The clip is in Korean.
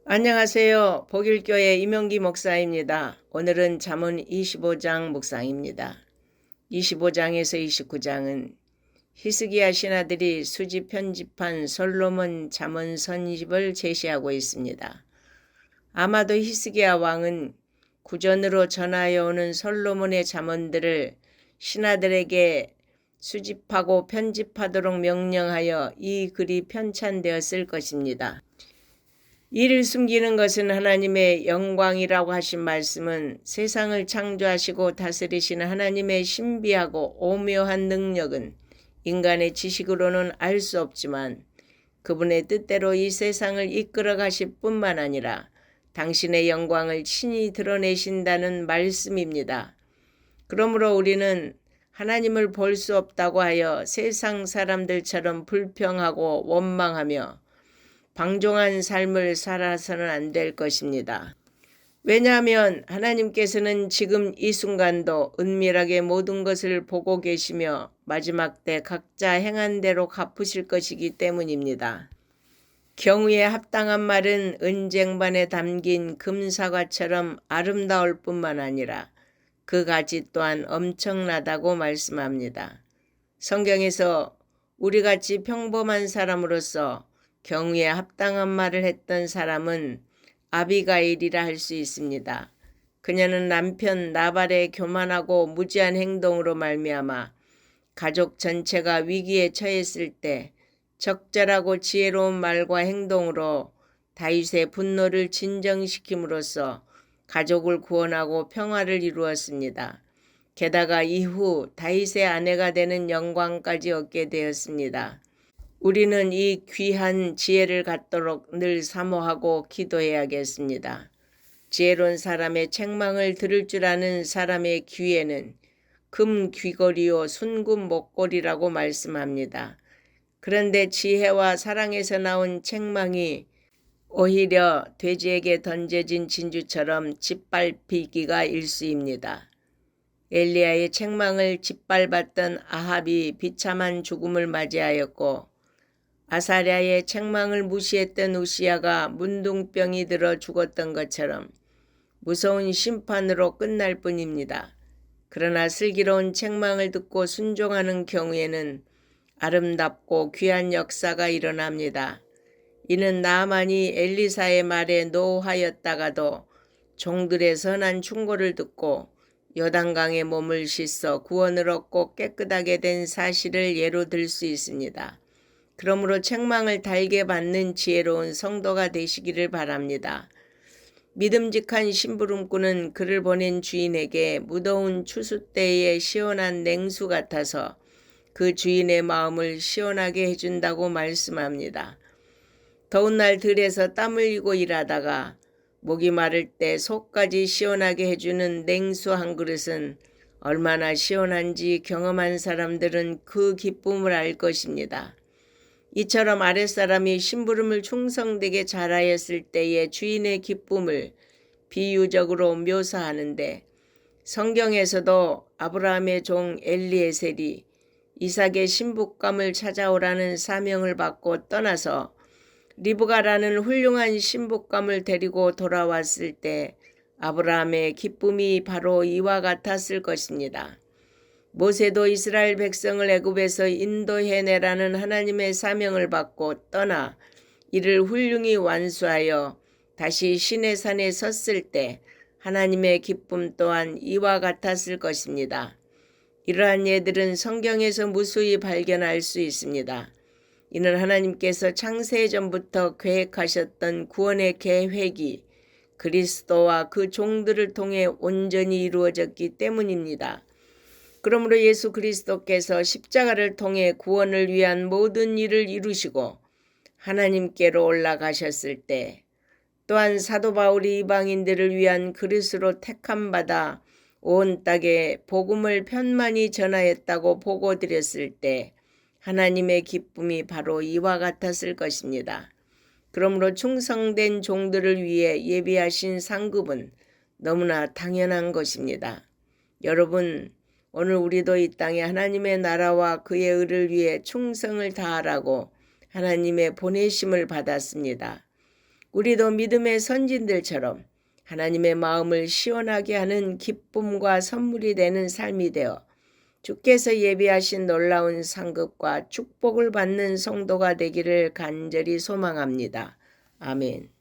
안녕하세요. 복일교회 이명기 목사입니다. 오늘은 잠언 25장 묵상입니다. 25장에서 29장은 히스기야 신하들이 수집 편집한 솔로몬 잠언 선집을 제시하고 있습니다. 아마도 히스기야 왕은 구전으로 전하여 오는 솔로몬의 잠언들을 신하들에게 수집하고 편집하도록 명령하여 이 글이 편찬되었을 것입니다. 이를 숨기는 것은 하나님의 영광이라고 하신 말씀은 세상을 창조하시고 다스리시는 하나님의 신비하고 오묘한 능력은 인간의 지식으로는 알 수 없지만 그분의 뜻대로 이 세상을 이끌어 가실 뿐만 아니라 당신의 영광을 친히 드러내신다는 말씀입니다. 그러므로 우리는 하나님을 볼 수 없다고 하여 세상 사람들처럼 불평하고 원망하며 방종한 삶을 살아서는 안 될 것입니다. 왜냐하면 하나님께서는 지금 이 순간도 은밀하게 모든 것을 보고 계시며 마지막 때 각자 행한 대로 갚으실 것이기 때문입니다. 경우에 합당한 말은 은쟁반에 담긴 금사과처럼 아름다울 뿐만 아니라 그 가치 또한 엄청나다고 말씀합니다. 성경에서 우리같이 평범한 사람으로서 경우에 합당한 말을 했던 사람은 아비가일이라 할 수 있습니다. 그녀는 남편 나발의 교만하고 무지한 행동으로 말미암아 가족 전체가 위기에 처했을 때 적절하고 지혜로운 말과 행동으로 다윗의 분노를 진정시킴으로써 가족을 구원하고 평화를 이루었습니다. 게다가 이후 다윗의 아내가 되는 영광까지 얻게 되었습니다. 우리는 이 귀한 지혜를 갖도록 늘 사모하고 기도해야겠습니다. 지혜로운 사람의 책망을 들을 줄 아는 사람의 귀에는 금 귀걸이요 순금 목걸이라고 말씀합니다. 그런데 지혜와 사랑에서 나온 책망이 오히려 돼지에게 던져진 진주처럼 짓밟히기가 일쑤입니다. 엘리야의 책망을 짓밟았던 아합이 비참한 죽음을 맞이하였고 아사랴의 책망을 무시했던 우시야가 문둥병이 들어 죽었던 것처럼 무서운 심판으로 끝날 뿐입니다. 그러나 슬기로운 책망을 듣고 순종하는 경우에는 아름답고 귀한 역사가 일어납니다. 이는 나아만이 엘리사의 말에 노하였다가도 종들의 선한 충고를 듣고 요단강에 몸을 씻어 구원을 얻고 깨끗하게 된 사실을 예로 들 수 있습니다. 그러므로 책망을 달게 받는 지혜로운 성도가 되시기를 바랍니다. 믿음직한 심부름꾼은 그를 보낸 주인에게 무더운 추수 때의 시원한 냉수 같아서 그 주인의 마음을 시원하게 해준다고 말씀합니다. 더운 날 들에서 땀 흘리고 일하다가 목이 마를 때 속까지 시원하게 해주는 냉수 한 그릇은 얼마나 시원한지 경험한 사람들은 그 기쁨을 알 것입니다. 이처럼 아랫사람이 심부름을 충성되게 잘하였을 때의 주인의 기쁨을 비유적으로 묘사하는데 성경에서도 아브라함의 종 엘리에셀이 이삭의 신부감을 찾아오라는 사명을 받고 떠나서 리브가라는 훌륭한 신부감을 데리고 돌아왔을 때 아브라함의 기쁨이 바로 이와 같았을 것입니다. 모세도 이스라엘 백성을 애굽에서 인도해내라는 하나님의 사명을 받고 떠나 이를 훌륭히 완수하여 다시 시내산에 섰을 때 하나님의 기쁨 또한 이와 같았을 것입니다. 이러한 예들은 성경에서 무수히 발견할 수 있습니다. 이는 하나님께서 창세 전부터 계획하셨던 구원의 계획이 그리스도와 그 종들을 통해 온전히 이루어졌기 때문입니다. 그러므로 예수 그리스도께서 십자가를 통해 구원을 위한 모든 일을 이루시고 하나님께로 올라가셨을 때 또한 사도 바울이 이방인들을 위한 그릇으로 택함받아 온 땅에 복음을 편만히 전하였다고 보고드렸을 때 하나님의 기쁨이 바로 이와 같았을 것입니다. 그러므로 충성된 종들을 위해 예비하신 상급은 너무나 당연한 것입니다. 여러분, 오늘 우리도 이 땅에 하나님의 나라와 그의 의를 위해 충성을 다하라고 하나님의 보내심을 받았습니다. 우리도 믿음의 선진들처럼 하나님의 마음을 시원하게 하는 기쁨과 선물이 되는 삶이 되어 주께서 예비하신 놀라운 상급과 축복을 받는 성도가 되기를 간절히 소망합니다. 아멘.